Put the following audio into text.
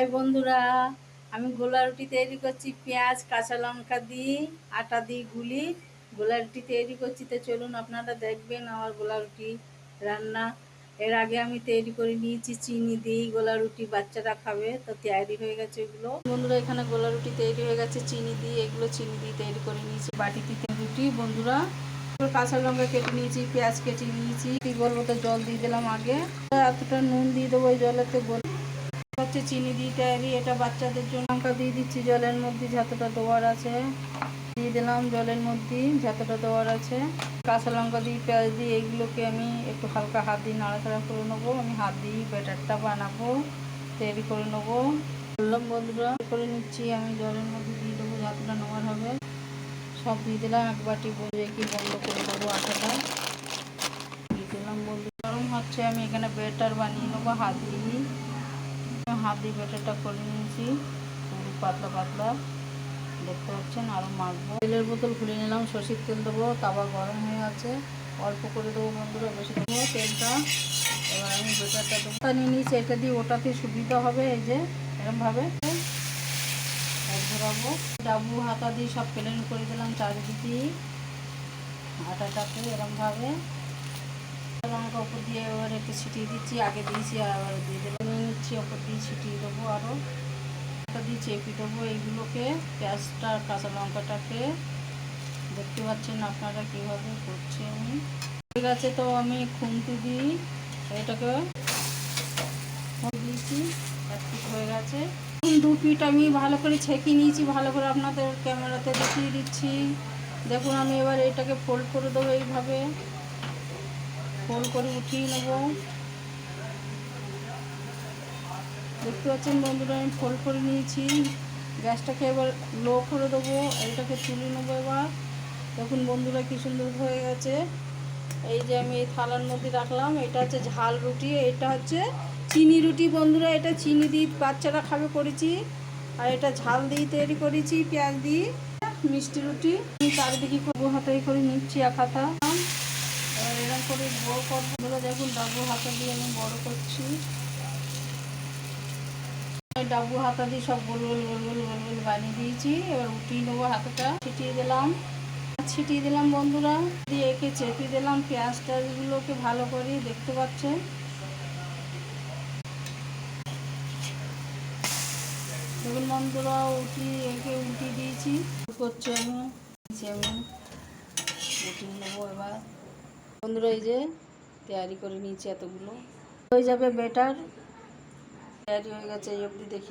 High বন্ধুরা, আমি গোলা রুটি তৈরি করছি পেঁয়াজ কাঁচা লঙ্কা দিয়ে আটা দিয়ে গুলি গোলা রুটি তৈরি করছি। তো চলুন আপনারা দেখবেন আমার গোলা রুটি রান্না। এর আগে আমি তৈরি করে নিয়েছি চিনি দিই গোলা রুটি, বাচ্চারা খাবে, তো তৈরি হয়ে গেছে এগুলো। বন্ধুরা এখানে গোলা রুটি তৈরি হয়ে গেছে চিনি দিয়ে, এগুলো চিনি দিয়ে তৈরি করে নিয়েছি বাটিতে রুটি। বন্ধুরা কাঁচা লঙ্কা কেটে নিয়েছি, পেঁয়াজ কেটে নিয়েছি, কি বলবো, তো জল দিয়ে দিলাম আগে, এতটা নুন দিয়ে দেবো ওই জলেতে। হচ্ছে চিনি দিয়ে তৈরি, এটা বাচ্চাদের জন্য। লঙ্কা দিয়ে দিচ্ছি জলের মধ্যে যতটা দেওয়ার আছে, দিয়ে দিলাম জলের মধ্যে যতটা দেওয়ার আছে। কাঁচা লঙ্কা দিয়ে পেঁয়াজ দিয়ে এইগুলোকে আমি একটু হালকা হাত দিয়ে নাড়াচাড়া করে নেবো। আমি হাত দিয়ে ব্যাটারটা বানাবো, তৈরি করে নেবো। বললাম বন্ধুরা করে নিচ্ছি, আমি জলের মধ্যে দিয়ে দেবো যতটা নেওয়ার হবে, সব দিয়ে দিলাম। এক বাটি বলে কি বন্ধ করে দেবো, আটাটা দিয়ে দিলাম। বন্ধু গরম হচ্ছে, আমি এখানে ব্যাটার বানিয়ে নেবো হাত দিয়ে। হাত দিয়ে ব্যাটারটা করে নিয়েছি, খুব পাতলা পাতলা দেখতে পাচ্ছেন। আরও মাখবো। তেলের বোতল খুলে নিলাম, সরষের তেল দেবো। তাওয়া গরম হয়ে আছে, অল্প করে দেবো বন্ধুরা, বেশি দেবো তেলটা। এবার আমি ব্যাটারটা দেবো, নিয়ে নিয়েছি, এটা দিয়ে ওটাতে সুবিধা হবে। এই যে এরকমভাবে ঘোরাবো, ডাবু হাতা দিয়ে সব প্লেন করে দিলাম চারিদিকে আটাটাকে এরকমভাবে। লঙ্কা ওপর দিয়ে এবার একটু ছিটিয়ে দিচ্ছি, আগে দিয়েছি আর আবার দিয়ে দিলাম, নিয়ে নিচ্ছি, ওপর দিয়ে ছিটিয়ে দেবো, আরও দিয়ে চেপে দেবো এইগুলোকে। পেঁয়াজটা কাঁচা লঙ্কাটাকে দেখতে পাচ্ছেন আপনারা কীভাবে করছি আমি। ঠিক আছে, তো আমি খুন্তি দিই এটাকে দিয়েছি, এক পিঠ হয়ে গেছে। দু পিঠ আমি ভালো করে ছেঁকে নিয়েছি, ভালো করে আপনাদের ক্যামেরাতে দেখিয়ে দিচ্ছি। দেখুন আমি এবার এটাকে ফোল্ড করে দেবো, এইভাবে ফোল্ড করে উঠিয়ে নেব। দেখতে পাচ্ছেন বন্ধুরা আমি ফোল্ড করে নিয়েছি। গ্যাসটাকে এবার লো করে দেবো, এটাকে তুলে নেবো এবার। দেখুন বন্ধুরা কি সুন্দর হয়ে গেছে। এই যে আমি এই থালার মধ্যে রাখলাম, এটা হচ্ছে ঝাল রুটি, এটা হচ্ছে চিনি রুটি বন্ধুরা। এটা চিনি দিয়ে বাচ্চারা খাবে করেছি, আর এটা ঝাল দিয়ে তৈরি করেছি পেঁয়াজ দিয়ে। মিষ্টি রুটি আমি চারিদিকে করবো, হাতাই করে নিচ্ছি এক হাতা। এবার এরকম করে বড় করবো, দেখুন ডাবু হাতা দিয়ে আমি বড় করছি। ডাবু হাতা দিয়ে সব গোল গোল গোল গোল গোল গোল বানিয়ে দিয়েছি। এবার উঠিয়ে নেবো, হাতাটা ছিটিয়ে দিলাম বন্ধুরা, দিয়ে একে চেপে দিলাম পেঁয়াজ টাজগুলোকে ভালো করে। দেখতে পাচ্ছেন দেখুন বন্ধুরা, একে উল্টিয়ে দিয়েছি, করছি আমি উঠিয়ে নেবো এবার বন্ধুরা। এই যে তৈরি করে নিয়েছি, এতগুলো হয়ে যাবে। ব্যাটার তৈরি হয়ে গেছে, এই অবধি দেখি।